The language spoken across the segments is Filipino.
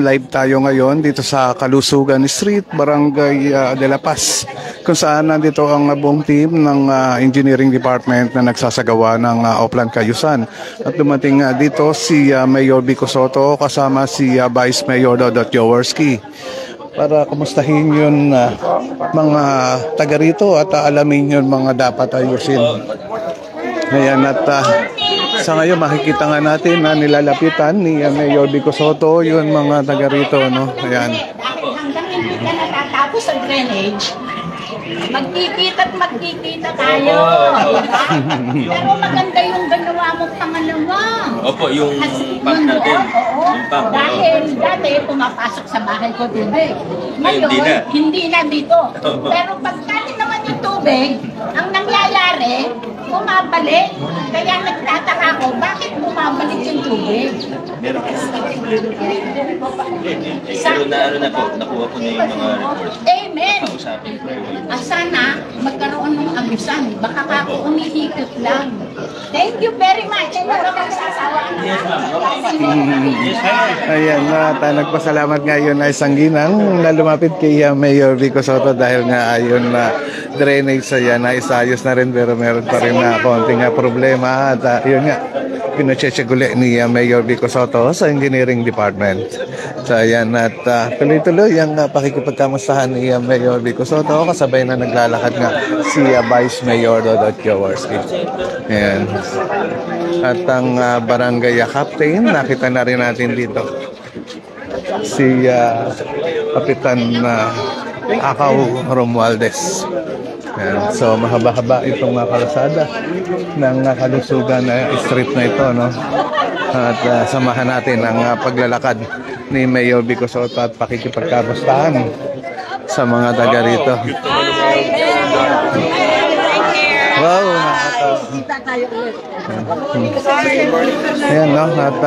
Live tayo ngayon dito sa Kalusugan Street, Barangay de la Paz, kung saan nandito ang buong team ng Engineering Department na nagsasagawa ng Oplan Cayusan. At dumating dito si Mayor Vico Sotto kasama si Vice Mayor Dodot Jaworski para kumustahin yun mga taga rito at alamin yun mga dapat ayusin. Ayan, at sa ngayon makikita nga natin na nilalapitan ni Mayor Vico Sotto yun mga taga rito, no? Ayan. Hanggang hindi ka natatapos sa drainage, magkikita tayo. Pero maganda yung ganawa mong pangalawa. Opo, yung pump natin. Yung pump. Dahil dati pumapasok sa bahay ko tubig. Ngayon, hindi na dito. Pero pagkali naman yung tubig, ang nangyayari, bumabalik. Kaya nagtataka ko, bakit bumabalik yung tubig? Pero na po, nakuha ko na yung mga reports. Amen. Sana magkaroon ng abusan. Baka ako umihikot lang. Thank you very much. Ayan, nagpasalamat ngayon ay Sangginang na lumapit kay Mayor Vico Sotto dahil nga ayon na drainage sa na isayos na rin pero meron pa rin na konting problema at yun nga pinachecheck ni Mayor Vico Sotto sa Engineering Department. So ayan, at tuloy-tuloy ang pakikipagkamustahan ni Mayor Vico Sotto kasabay na naglalakad nga si Vice Mayor Dodot Jaworski. Ayan. At ang barangay captain, nakita na rin natin dito si Kapitan Akaw Romualdez. Ayan. So mahaba-haba itong kalsada ng Kalusugan street na ito, no? At samahan natin ang paglalakad ni Mayor Vico Sotto at pakikipagkamustahan sa mga taga rito. Wow, ayan, no? At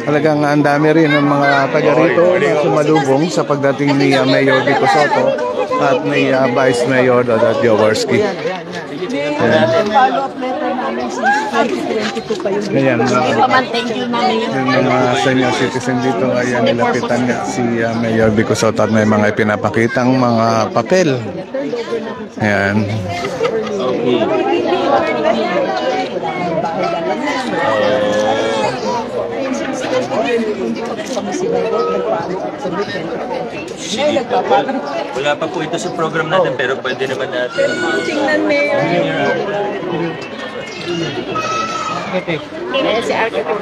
talagang ang dami rin ng mga taga rito na sumalubong sa pagdating ni Mayor Vico Sotto at ni Vice Mayor Dodot Jaworski. Follow-up letter namin since 2022 pa yun. Ayan, yung mga senior citizen dito, ayan, nilapitan nga si Mayor Vico Sotto at may mga ipinapakitang mga papel. Ayan. Wala pa po ito sa program natin pero pwede naman natin. Tingnan Mayor. Si Architect.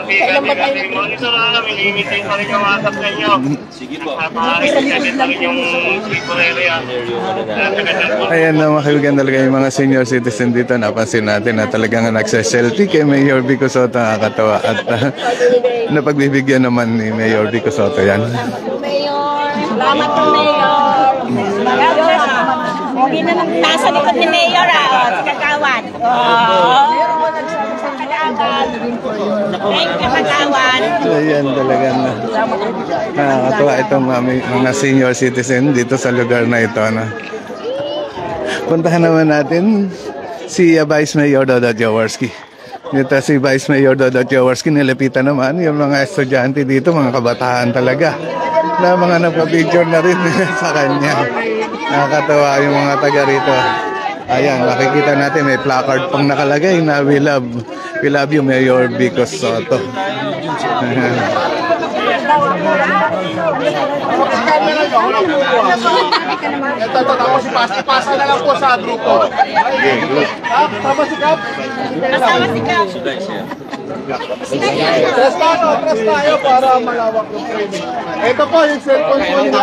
Kailan ba tayo? Monitor na namin, limitin pa rin yung asap na inyo. Sige po. Limitin pa rin yung people area. Ayan na, makaibigan talaga yung mga senior citizen dito. Napansin natin na talagang nagsaselfie kay Mayor Vico Sotto, nakakatawa. At napagbibigyan naman ni Mayor Vico Sotto yan. Mayor, salamat po Mayor. Hindi na nasa likod ni Mayor si Kagawan. Thank you, Kagawan. Ayan, talagang nakakatawa itong mga senior citizen dito sa lugar na ito. Puntahan naman natin si Vice Mayor Dodot Jaworski. Dito si Vice Mayor Dodot Jaworski, nilapitan naman yung mga estudyante dito, mga kabataan talaga, na mga nagpa-picture na rin sa kanya. Nakakatawa yung mga taga rito. Ayan, makikita natin may placard pang nakalagay na we love you Mayor Vico Sotto. Tapos ipasa na lang po sa grupo. Tama si Kap? Kasama si Kap. Press tayo para malawak yung training. Ito po yung cellphone po nila.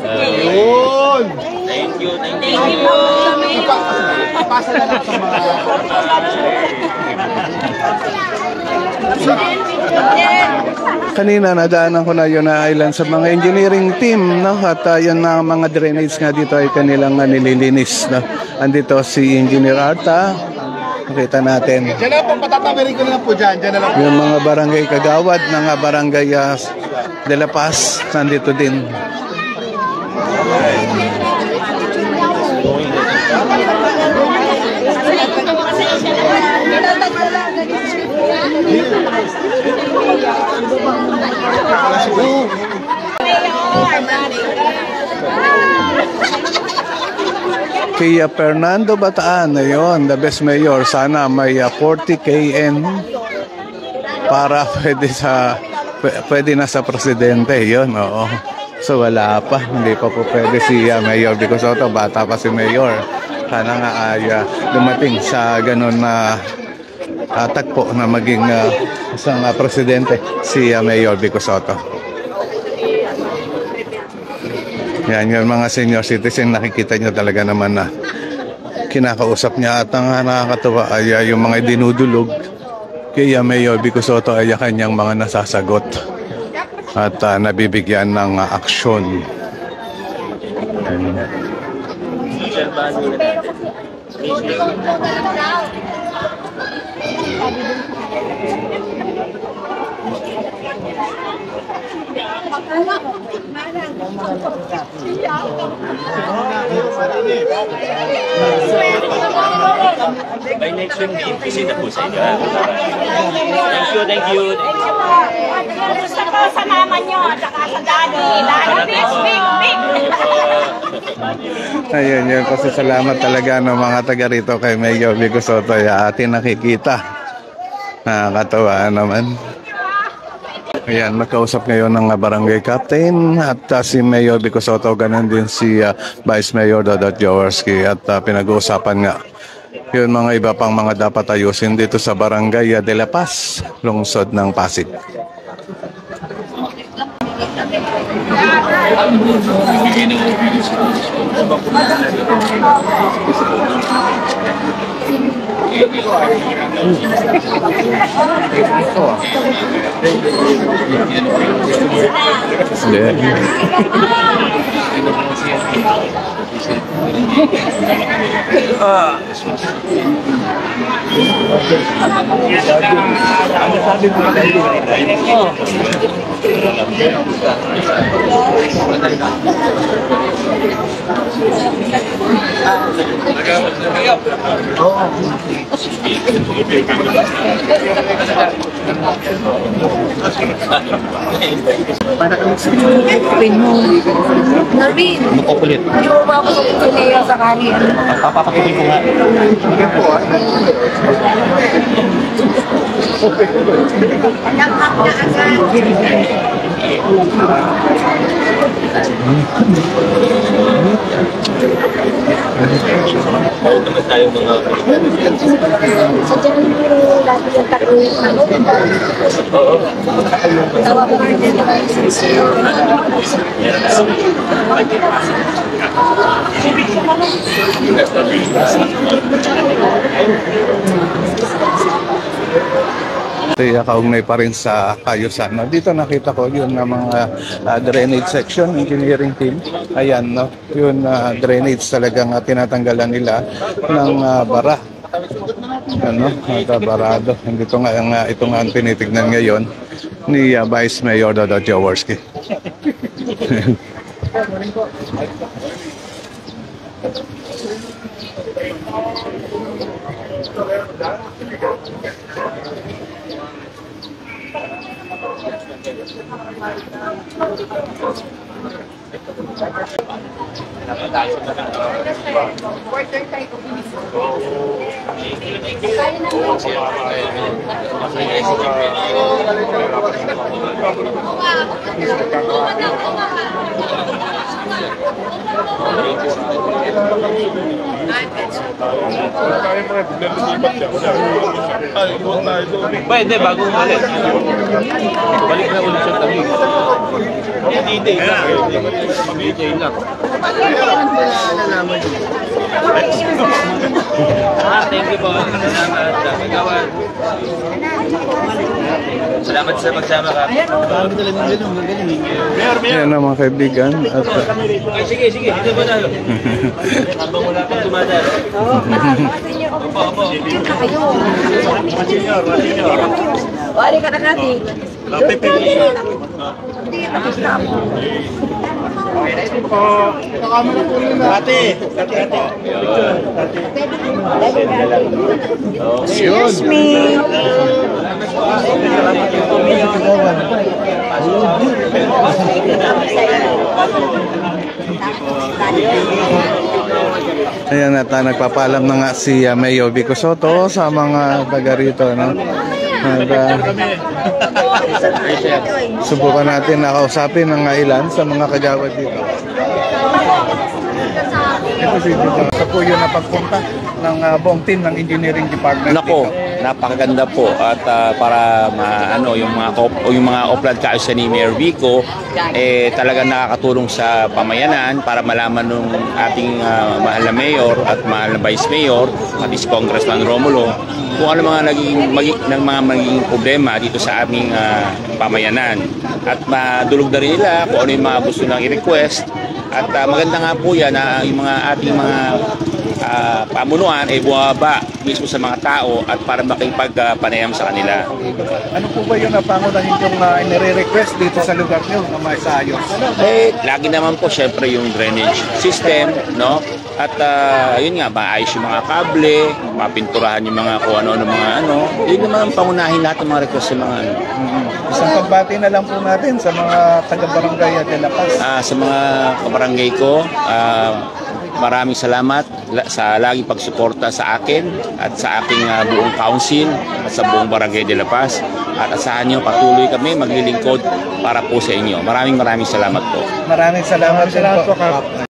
Yun! Thank you. Ipasa na lang sa mga... Kanina nadaanan ko na yun na ilan sa mga engineering team, no? At yun na mga drainage nga dito ay kanilang nililinis, no? Andito si Engineer Arta. Nakita natin. Diyan na po, patatawirin ko na lang po dyan. Diyan na lang po. Yung mga barangay kagawad, mga barangay de la Paz, nandito din. Kaya Fernando Bataan, ayun, the best mayor. Sana may 40 KN para pwede na sa presidente, yun, oo. So wala pa, hindi pa po pwede si Mayor Vico Soto, bata pa si Mayor. Sana nga ay dumating sa ganun na tagpo na maging isang presidente si Mayor Vico Soto. Yan yung mga senior citizen, nakikita nyo talaga naman na kinakausap niya at ang nakakatawa ay yung mga dinudulog kaya Mayor Vico Soto ay kanyang mga nasasagot at nabibigyan ng aksyon. By next week, i-visit na po sa inyo. Thank you. Gusto ko sa mama nyo at saka sa daddy. Big. Ayun, yun. Pasasalamat talaga ng mga taga rito kay Mayor Vico Soto. Atin nakikita. Nakakatawa naman. Ayan, magkausap ngayon ng barangay captain at si Mayor Vico Soto, ganun din si Vice Mayor Dodot Jaworski at pinag-uusapan nga yun mga iba pang mga dapat ayusin dito sa barangay de la Paz, lungsod ng Pasig. Narvin, Makukulit. hindi mo mapasok si Leo sa kanya. Papakulit ko nga. Naghap na agad. Meron naman tayong mga... Sa dyan yung lagi yung takulit na mo. Tawa ko rin din. Kaugnay pa rin sa Kayusan. No? Dito nakita ko yun na mga drainage section, engineering team. Ayan, no? Yun drainage talagang tinatanggalan nila ng bara. Ano? Barado. Ito nga ang tinitignan ngayon ni Vice Mayor Dodot Jaworski. Pwede, bago umalis. Balik na ulit sa tabi. Hindi na. Hindi na. Thank you po. Salamat sa pagsama ka. Yan ang mga kaibigan. At, Sige. Dito ba na? Habang wala pang tumadalo. Opo. Wali ka na natin. Hindi, tapos na ako. Kakamera po nila. Ate. Excuse me. Ayan at nagpapaalam na nga si Mayor Vico Soto sa mga taga rito, no? At, subukan natin na kausapin ng ilan sa mga kagawad dito. Ito si Dito. Ito po yung napagpunta ng buong team ng engineering department. Nako, dito. napakaganda po at para yung mga oplan kaayos ni Mayor Vico talagang nakakatulong sa pamayanan para malaman ng ating mahal na mayor at mahal na vice mayor at si Congressman Romulo kung ano mga magiging problema dito sa aming pamayanan at madulog na rin nila kung ano yung mga gusto nang i-request. At maganda nga po yan na yung mga ating mga pamunuan ay bumaba mismo sa mga tao at para makipagpanayam sa kanila. Ano po ba yung napangunahin yung nire-request dito sa lugar nyo na maisayos? Lagi naman po syempre yung drainage system, no? At yun nga, maayos yung mga kable, mapinturahan yung mga kung ano mga ano. Yun naman ang pangunahin lahat ng mga request sa mga ano. Isang pagbati na lang po natin sa mga taga-barangay at De La Paz. Sa mga kabarangay ko, maraming salamat sa laging pagsuporta sa akin at sa aking buong council at sa buong barangay De La Paz. At asahan nyo, patuloy kami maglilingkod para po sa inyo. Maraming salamat po. Maraming salamat din po.